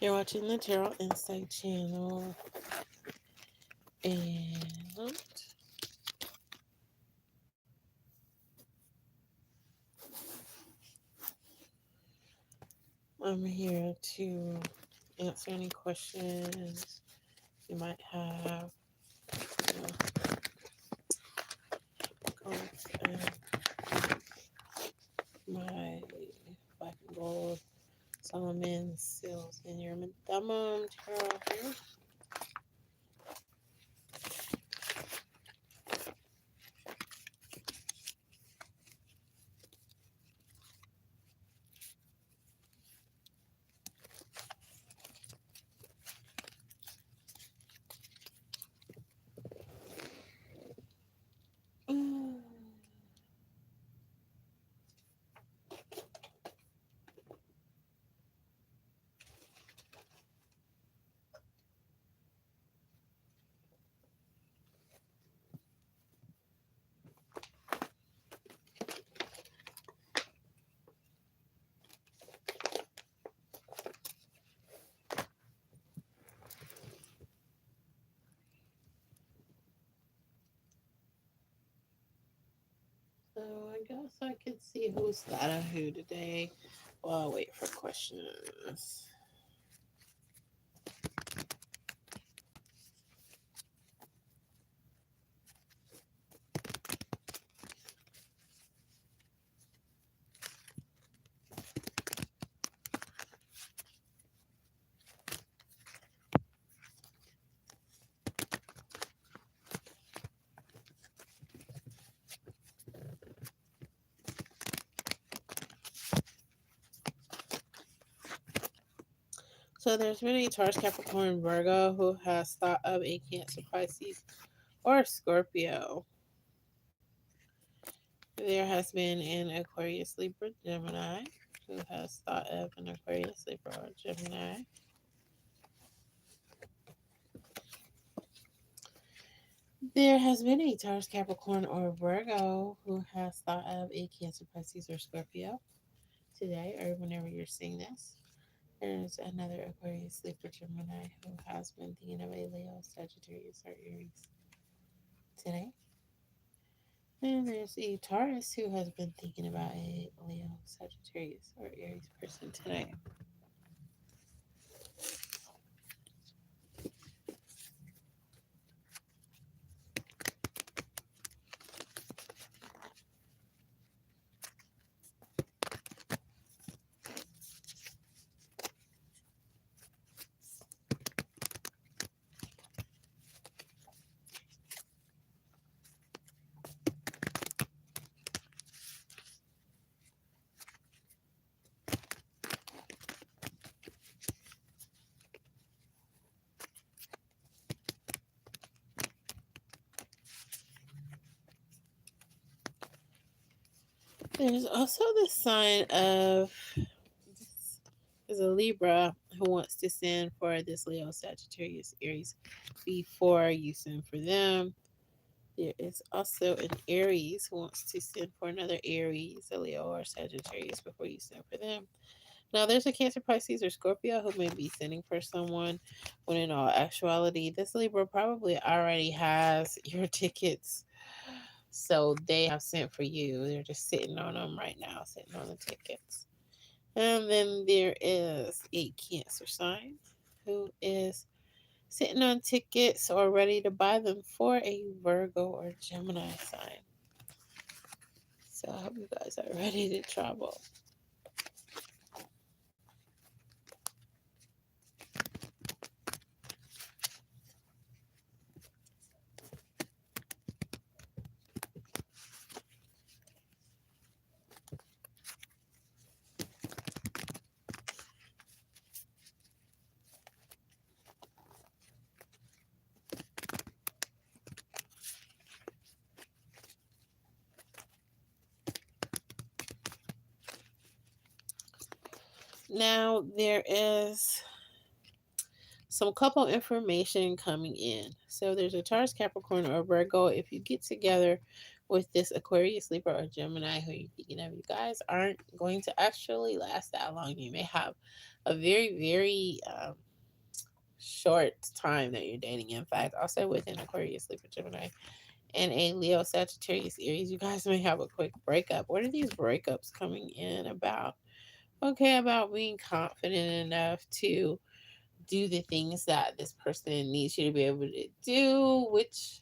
You're watching the Tarot Insight channel, and I'm here to answer any questions you might have. You know, cards and my black and gold Solomon seals in your Medamum Tarot here. Mm. So I guess I could see who's thought of who today while I wait for questions. So there's been a Taurus, Capricorn, Virgo who has thought of a Cancer, Pisces, or Scorpio. There has been an Aquarius, Libra, Gemini who has thought of an Aquarius, Libra, or Gemini. There has been a Taurus, Capricorn, or Virgo who has thought of a Cancer, Pisces, or Scorpio today, or whenever you're seeing this. There's another Aquarius, Libra, Gemini who has been thinking of a Leo, Sagittarius, or Aries today. And there's a Taurus who has been thinking about a Leo, Sagittarius, or Aries person today. There's also the sign of there's a Libra who wants to send for this Leo, Sagittarius, Aries before you send for them. There is also an Aries who wants to send for another Aries, a Leo, or Sagittarius before you send for them. Now, there's a Cancer, Pisces, or Scorpio who may be sending for someone when in all actuality, this Libra probably already has your tickets. So they have sent for you. They're just sitting on them right now, sitting on the tickets. And then there is a Cancer sign who is sitting on tickets or ready to buy them for a Virgo or Gemini sign. So I hope you guys are ready to travel. Now there is some couple information coming in. So there's a Taurus, Capricorn, or Virgo. If you get together with this Aquarius, Libra, or Gemini who you're thinking of, you guys aren't going to actually last that long. You may have a very, very short time that you're dating. In fact, also with an Aquarius, Libra, Gemini, and a Leo, Sagittarius, Aries, you guys may have a quick breakup. What are these breakups coming in about? Okay, about being confident enough to do the things that this person needs you to be able to do, which,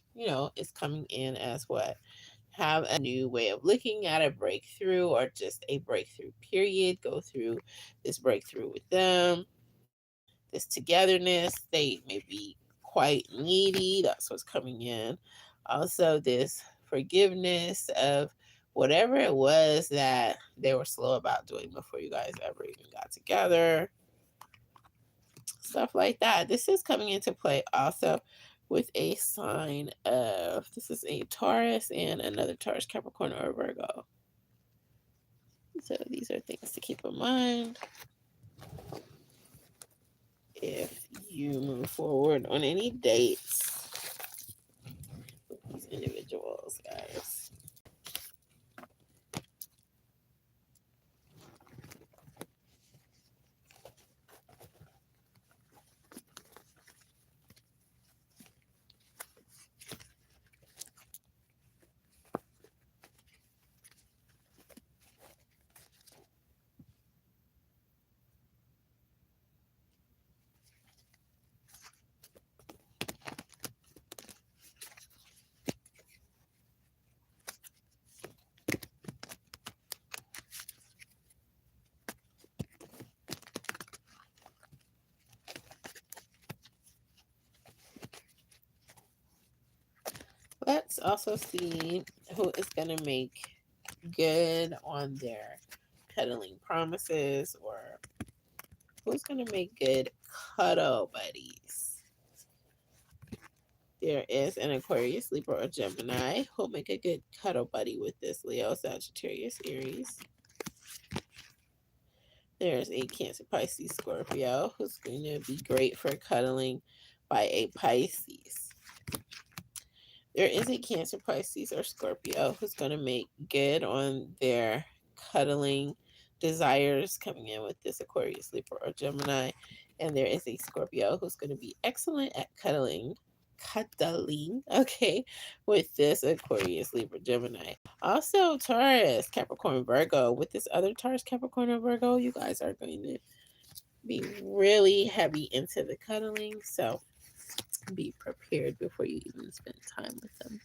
is coming in as what? Have a new way of looking at a breakthrough or just a breakthrough period. Go through this breakthrough with them, this togetherness. They may be quite needy. That's what's coming in. Also, this forgiveness of whatever it was that they were slow about doing before you guys ever even got together. Stuff like that. This is coming into play also with a sign of, this is a Taurus and another Taurus, Capricorn, or Virgo. So these are things to keep in mind if you move forward on any dates with these individuals, guys. Let's also see who is going to make good on their cuddling promises, or who's going to make good cuddle buddies. There is an Aquarius, Libra, or Gemini who'll make a good cuddle buddy with this Leo, Sagittarius, Aries. There's a Cancer, Pisces, Scorpio who's going to be great for cuddling by a Pisces. There is a Cancer, Pisces, or Scorpio who's going to make good on their cuddling desires coming in with this Aquarius, Libra, or Gemini. And there is a Scorpio who's going to be excellent at cuddling, okay, with this Aquarius, Libra, Gemini. Also, Taurus, Capricorn, Virgo. With this other Taurus, Capricorn, or Virgo, you guys are going to be really heavy into the cuddling. So be prepared before you even spend time with them.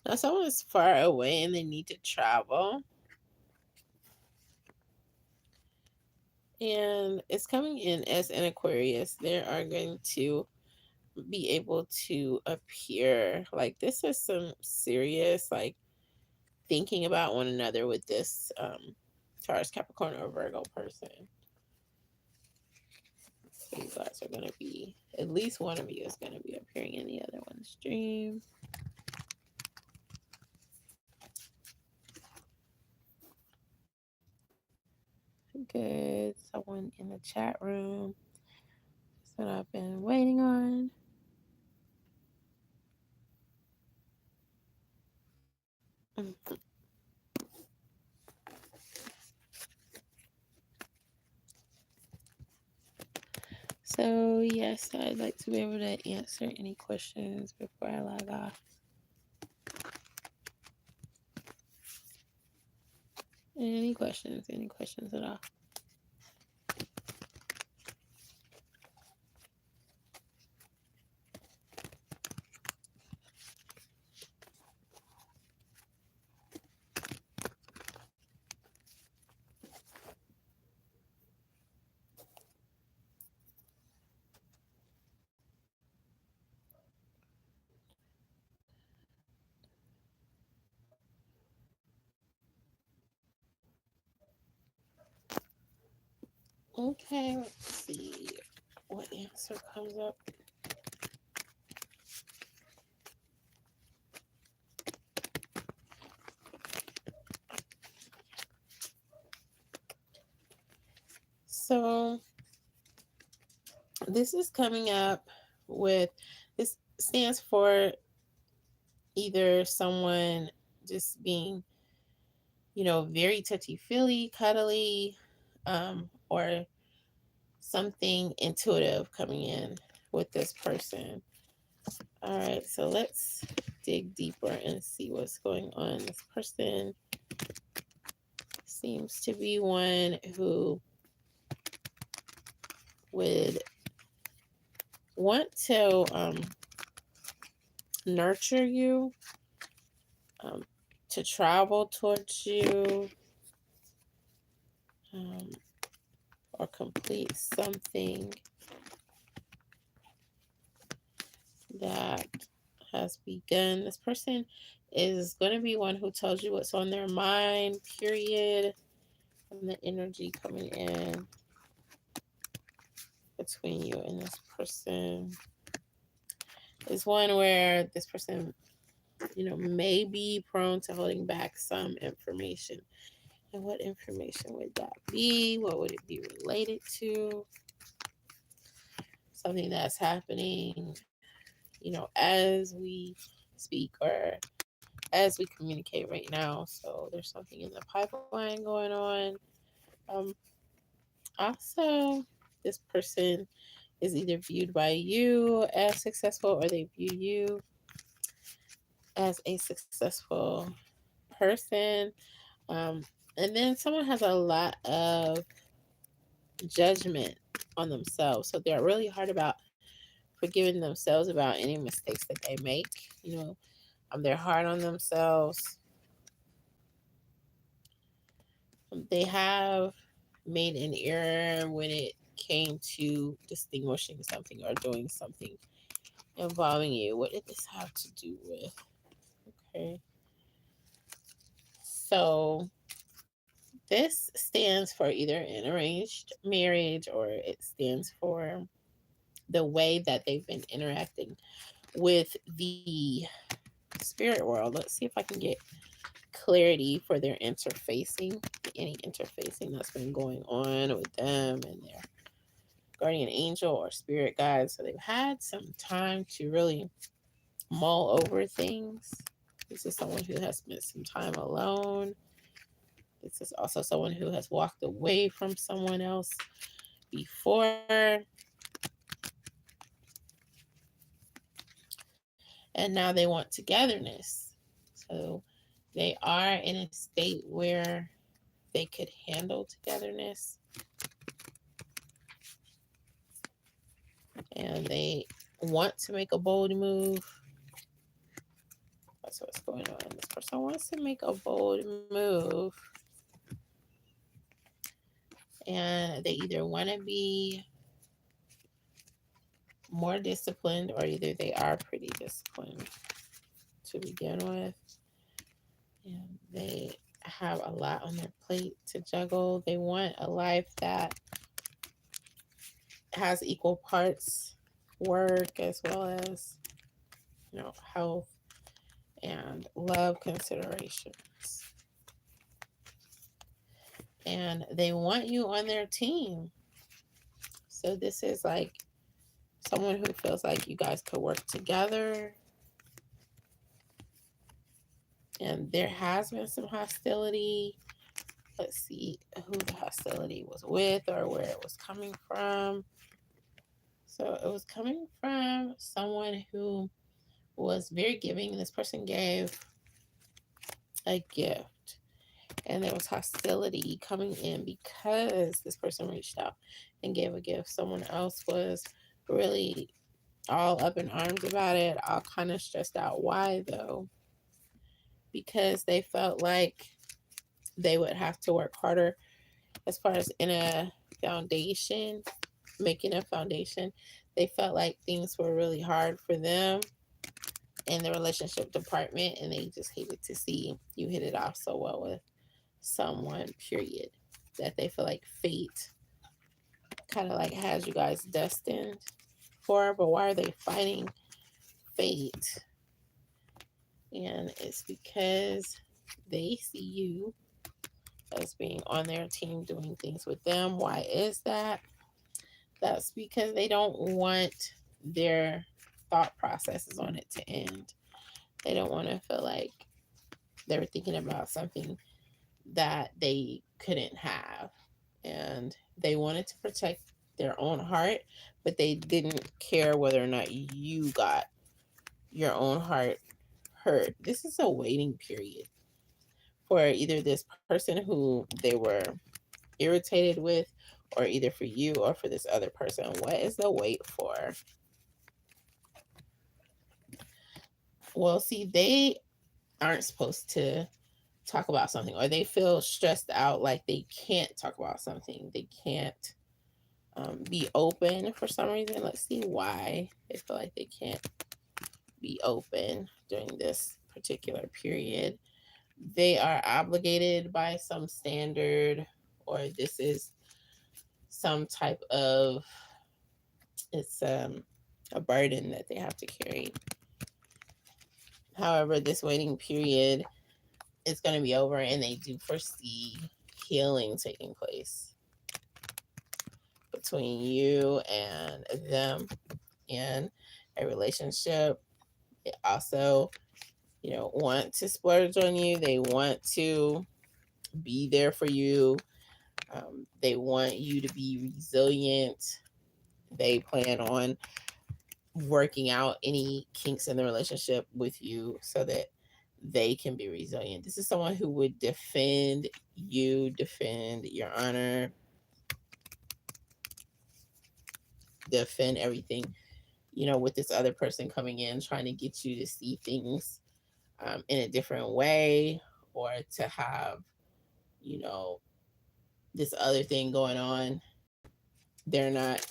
Now, someone is far away and they need to travel. And it's coming in as an Aquarius. They are going to be able to appear like this is some serious, like, thinking about one another with this Taurus, Capricorn, or Virgo person. So you guys are going to be, at least one of you is going to be appearing in the other one's dream. Good. Someone in the chat room. That's what I've been waiting on. So, yes, I'd like to be able to answer any questions before I log off. Any questions at all? Okay, let's see what answer comes up. So this is coming up with, this stands for either someone just being, very touchy feely, cuddly, or something intuitive coming in with this person. All right, so let's dig deeper and see what's going on. This person seems to be one who would want to nurture you, um, to travel towards you, um, or complete something that has begun. This person is going to be one who tells you what's on their mind, period. And the energy coming in between you and this person is one where this person, may be prone to holding back some information. And what information would that be? What would it be related to? Something that's happening, as we speak or as we communicate right now. So there's something in the pipeline going on. Um, Also, this person is either viewed by you as successful or they view you as a successful person. Um, and then someone has a lot of judgment on themselves. So they're really hard about forgiving themselves about any mistakes that they make. They're hard on themselves. They have made an error when it came to distinguishing something or doing something involving you. What did this have to do with? Okay. So this stands for either an arranged marriage or it stands for the way that they've been interacting with the spirit world. Let's see if I can get clarity for their interfacing, any interfacing that's been going on with them and their guardian angel or spirit guide. So they've had some time to really mull over things. This is someone who has spent some time alone. This is also someone who has walked away from someone else before. And now they want togetherness. So they are in a state where they could handle togetherness. And they want to make a bold move. That's what's going on. This person wants to make a bold move. And they either want to be more disciplined or either they are pretty disciplined to begin with. And they have a lot on their plate to juggle. They want a life that has equal parts work as well as, health and love considerations. And they want you on their team. So this is like someone who feels like you guys could work together. And there has been some hostility. Let's see who the hostility was with or where it was coming from. So it was coming from someone who was very giving. This person gave a gift, and there was hostility coming in because this person reached out and gave a gift. Someone else was really all up in arms about it, all kind of stressed out. Why though? Because they felt like they would have to work harder as far as in a foundation, making a foundation. They felt like things were really hard for them in the relationship department, and they just hated to see you hit it off so well with someone, period. That they feel like fate kind of like has you guys destined for, but why are they fighting fate? And it's because they see you as being on their team doing things with them. Why is that? That's because they don't want their thought processes on it to end. They don't want to feel like they were thinking about something that they couldn't have. And they wanted to protect their own heart, but they didn't care whether or not you got your own heart hurt. This is a waiting period for either this person who they were irritated with, or either for you or for this other person. What is the wait for? Well, see, they aren't supposed to talk about something, or they feel stressed out like they can't talk about something. They can't be open for some reason. Let's see why they feel like they can't be open during this particular period. They are obligated by some standard, or this is some type of, it's a burden that they have to carry. However, this waiting period is going to be over, and they do foresee healing taking place between you and them in a relationship. They also, want to splurge on you. They want to be there for you. They want you to be resilient. They plan on working out any kinks in the relationship with you so that they can be resilient. This is someone who would defend you, defend your honor, defend everything, with this other person coming in, trying to get you to see things in a different way, or to have, you know, this other thing going on. They're not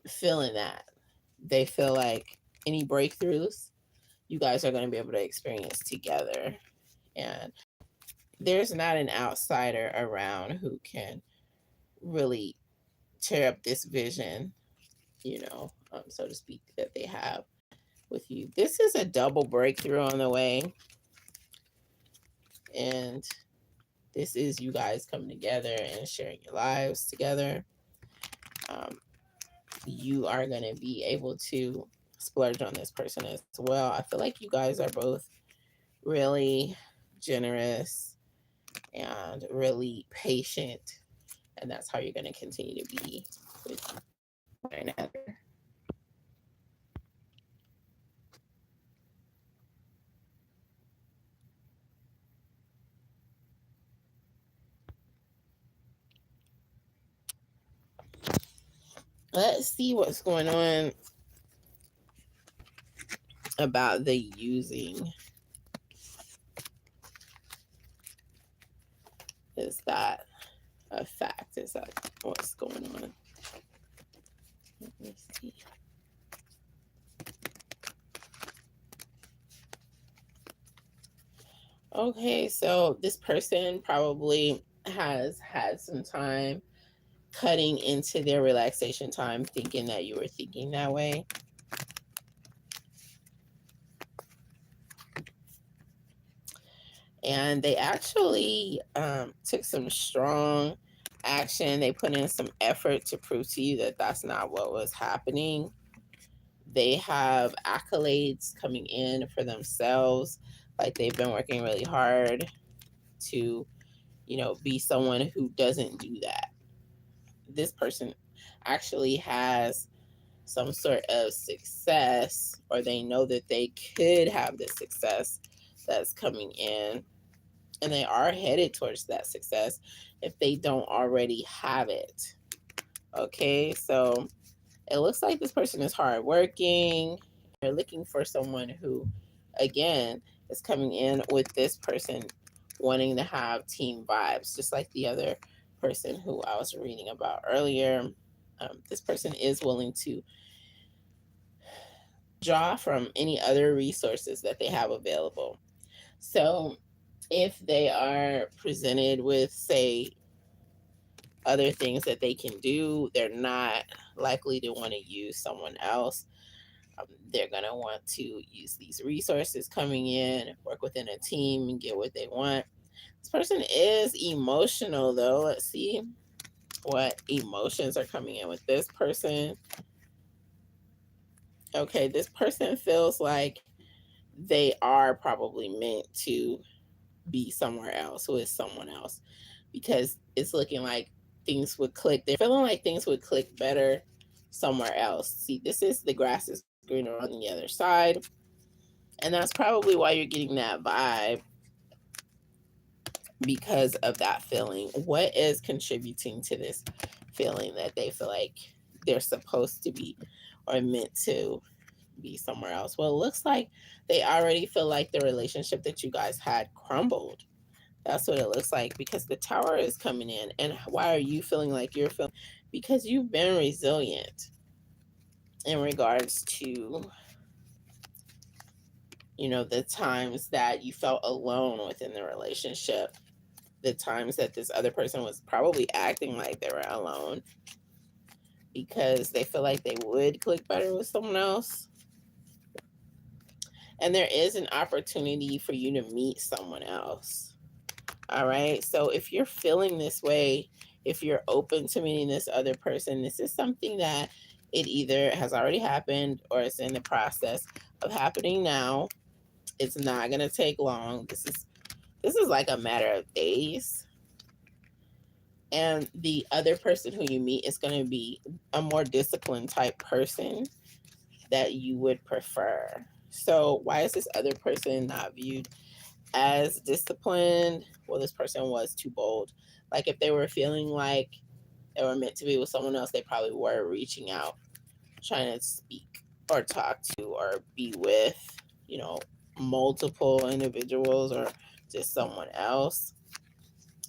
feeling that. They feel like any breakthroughs you guys are going to be able to experience together. And there's not an outsider around who can really tear up this vision, so to speak, that they have with you. This is a double breakthrough on the way. And this is you guys coming together and sharing your lives together. You are going to be able to splurge on this person as well. I feel like you guys are both really generous and really patient, and that's how you're going to continue to be with one another. Let's see what's going on about the using. Is that a fact? Is that what's going on? Let me see. Okay, so this person probably has had some time cutting into their relaxation time, thinking that you were thinking that way. And they actually took some strong action. They put in some effort to prove to you that that's not what was happening. They have accolades coming in for themselves, like they've been working really hard to, be someone who doesn't do that. This person actually has some sort of success, or they know that they could have this success that's coming in, and they are headed towards that success if they don't already have it. Okay, so it looks like this person is hardworking. They're looking for someone who, again, is coming in with this person wanting to have team vibes, just like the other person who I was reading about earlier. This person is willing to draw from any other resources that they have available. So if they are presented with, say, other things that they can do. They're not likely to want to use someone else. They're going to want to use these resources coming in, work within a team, and get what they want. This person is emotional, though. Let's see what emotions are coming in with this person. Okay, this person feels like they are probably meant to be somewhere else with someone else, because it's looking like things would click. They're feeling like things would click better somewhere else. See, this is the grass is greener on the other side. And that's probably why you're getting that vibe, because of that feeling. What is contributing to this feeling that they feel like they're supposed to be or meant to be somewhere else? Well, it looks like they already feel like the relationship that you guys had crumbled. That's what it looks like, because the tower is coming in. And why are you feeling like you're feeling? Because you've been resilient in regards to, the times that you felt alone within the relationship, the times that this other person was probably acting like they were alone because they feel like they would click better with someone else. And there is an opportunity for you to meet someone else. All right. So if you're feeling this way, if you're open to meeting this other person, this is something that it either has already happened or it's in the process of happening now. It's not going to take long. This is like a matter of days. And the other person who you meet is going to be a more disciplined type person that you would prefer. So why is this other person not viewed as disciplined? Well, this person was too bold. Like, if they were feeling like they were meant to be with someone else, they probably were reaching out, trying to speak or talk to or be with, you know, multiple individuals or just someone else.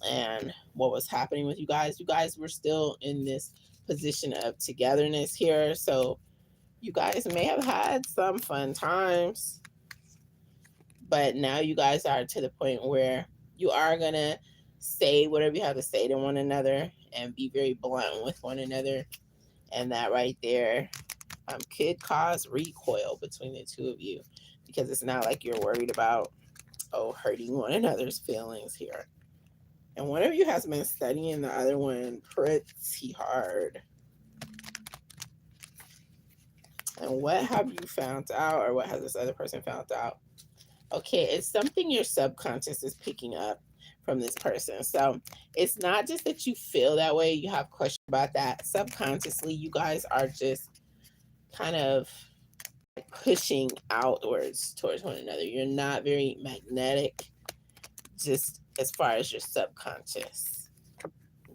And what was happening with you guys? You guys were still in this position of togetherness here. So you guys may have had some fun times, but now you guys are to the point where you are going to say whatever you have to say to one another and be very blunt with one another. And that right there could cause recoil between the two of you, because it's not like you're worried about, hurting one another's feelings here. And one of you has been studying the other one pretty hard. And what have you found out, or what has this other person found out? Okay, it's something your subconscious is picking up from this person. So it's not just that you feel that way, you have questions about that. Subconsciously, you guys are just kind of pushing outwards towards one another. You're not very magnetic, just as far as your subconscious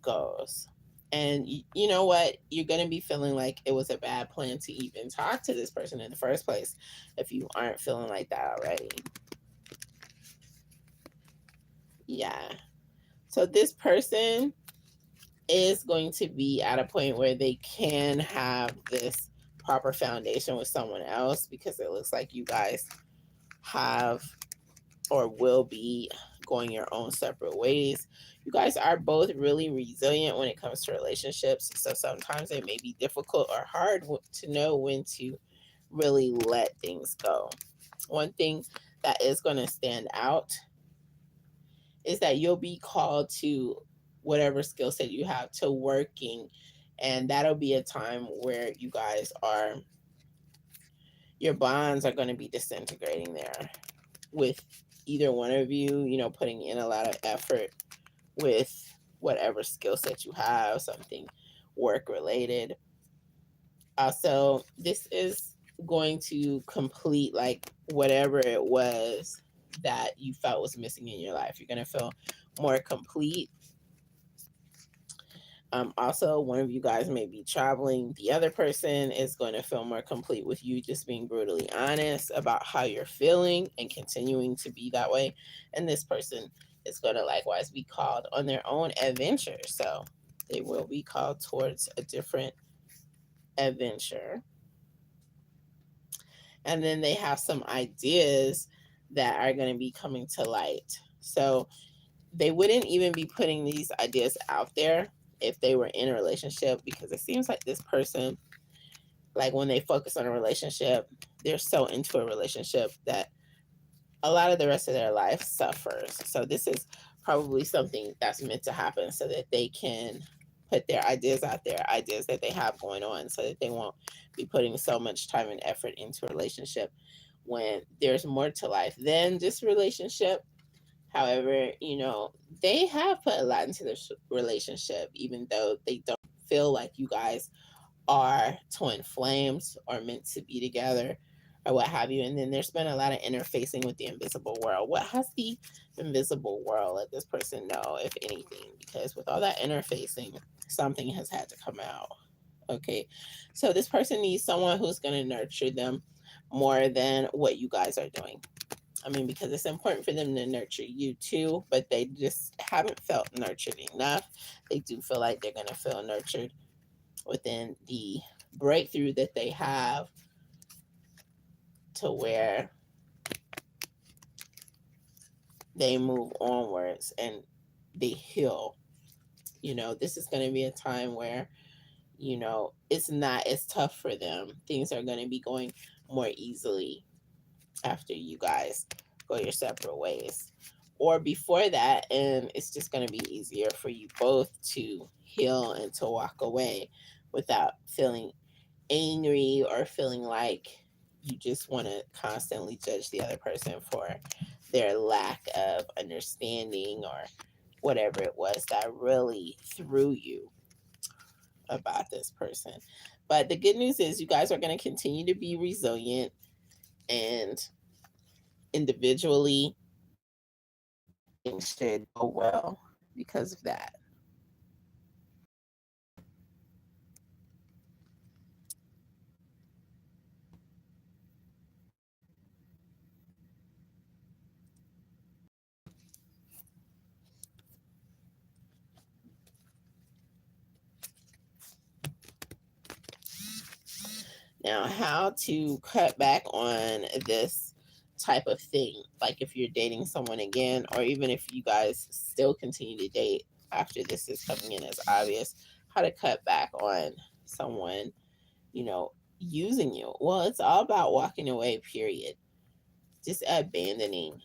goes. And you know what? You're going to be feeling like it was a bad plan to even talk to this person in the first place if you aren't feeling like that already. Yeah. So this person is going to be at a point where they can have this proper foundation with someone else, because it looks like you guys have or will be going your own separate ways. You guys are both really resilient when it comes to relationships. So sometimes it may be difficult or hard to know when to really let things go. One thing that is going to stand out is that you'll be called to whatever skill set you have to working. And that'll be a time where you guys are, your bonds are going to be disintegrating there, with either one of you, putting in a lot of effort with whatever skill set you have, something work related. Also, this is going to complete like whatever it was that you felt was missing in your life. You're going to feel more complete. Also, one of you guys may be traveling. The other person is going to feel more complete with you just being brutally honest about how you're feeling and continuing to be that way. And this person is going to likewise be called on their own adventure. So they will be called towards a different adventure. And then they have some ideas that are going to be coming to light. So they wouldn't even be putting these ideas out there if they were in a relationship, because it seems like this person, like when they focus on a relationship, they're so into a relationship that a lot of the rest of their life suffers. So this is probably something that's meant to happen so that they can put their ideas out there, ideas that they have going on, so that they won't be putting so much time and effort into a relationship when there's more to life than just relationship. However, they have put a lot into this relationship, even though they don't feel like you guys are twin flames or meant to be together or what have you. And then there's been a lot of interfacing with the invisible world. What has the invisible world let this person know, if anything? Because with all that interfacing, something has had to come out. Okay. So this person needs someone who's going to nurture them more than what you guys are doing. I mean, because it's important for them to nurture you too, but they just haven't felt nurtured enough. They do feel like they're going to feel nurtured within the breakthrough that they have, to where they move onwards and they heal. This is going to be a time where, it's not as tough for them. Things are going to be going more easily after you guys go your separate ways, or before that, and it's just going to be easier for you both to heal and to walk away without feeling angry or feeling like you just want to constantly judge the other person for their lack of understanding or whatever it was that really threw you about this person. But the good news is you guys are going to continue to be resilient, and individually things should go well because of that. Now, how to cut back on this type of thing, like if you're dating someone again, or even if you guys still continue to date after this is coming in as obvious, how to cut back on someone, using you. Well, it's all about walking away, period. Just abandoning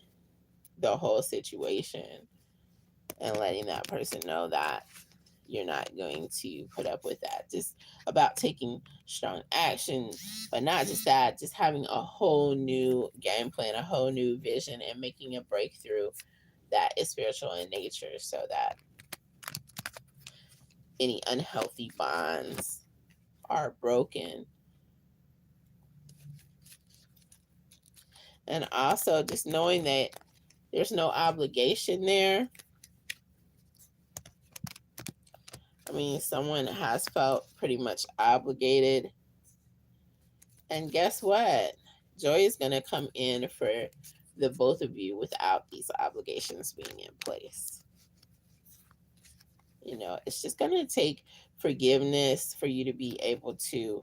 the whole situation and letting that person know that you're not going to put up with that. Just about taking strong action, but not just that, just having a whole new game plan, a whole new vision, and making a breakthrough that is spiritual in nature, so that any unhealthy bonds are broken. And also just knowing that there's no obligation there. I mean, someone has felt pretty much obligated. And guess what? Joy is going to come in for the both of you without these obligations being in place. It's just going to take forgiveness for you to be able to,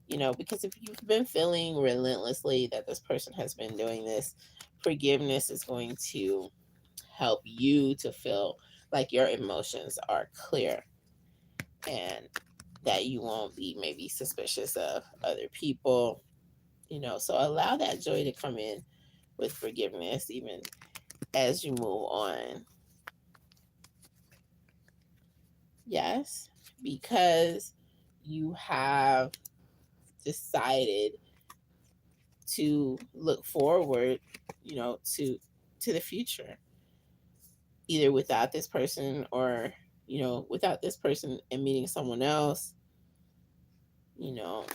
because if you've been feeling relentlessly that this person has been doing this, forgiveness is going to help you to feel like your emotions are clear, and that you won't be maybe suspicious of other people. So allow that joy to come in with forgiveness even as you move on. Yes, because you have decided to look forward, to the future, either without this person or, without this person and meeting someone else. you know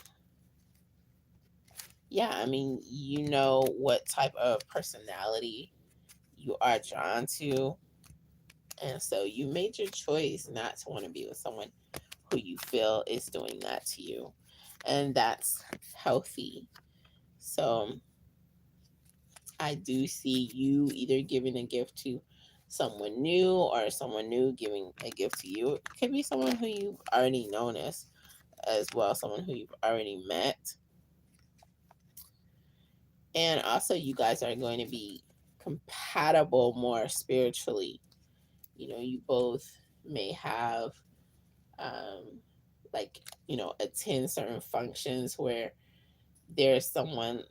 yeah, I mean, what type of personality you are drawn to. And so you made your choice not to want to be with someone who you feel is doing that to you. And that's healthy. So I do see you either giving a gift to someone new, or someone new giving a gift to you. It could be someone who you've already known as well, someone who you've already met. And also, you guys are going to be compatible more spiritually. You both may have like, attend certain functions where there's someone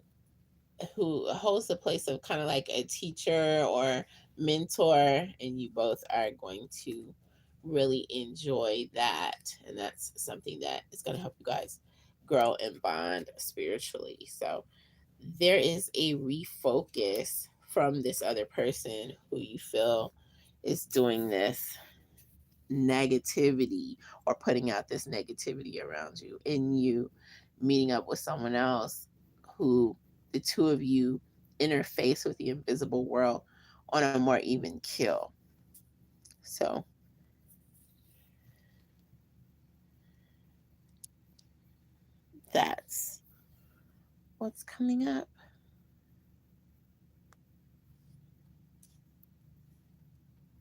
who holds the place of kind of like a teacher or mentor, and you both are going to really enjoy that. And that's something that is going to help you guys grow and bond spiritually. So there is a refocus from this other person who you feel is doing this negativity or putting out this negativity around you, and you meeting up with someone else who the two of you interface with the invisible world on a more even kill. So that's what's coming up.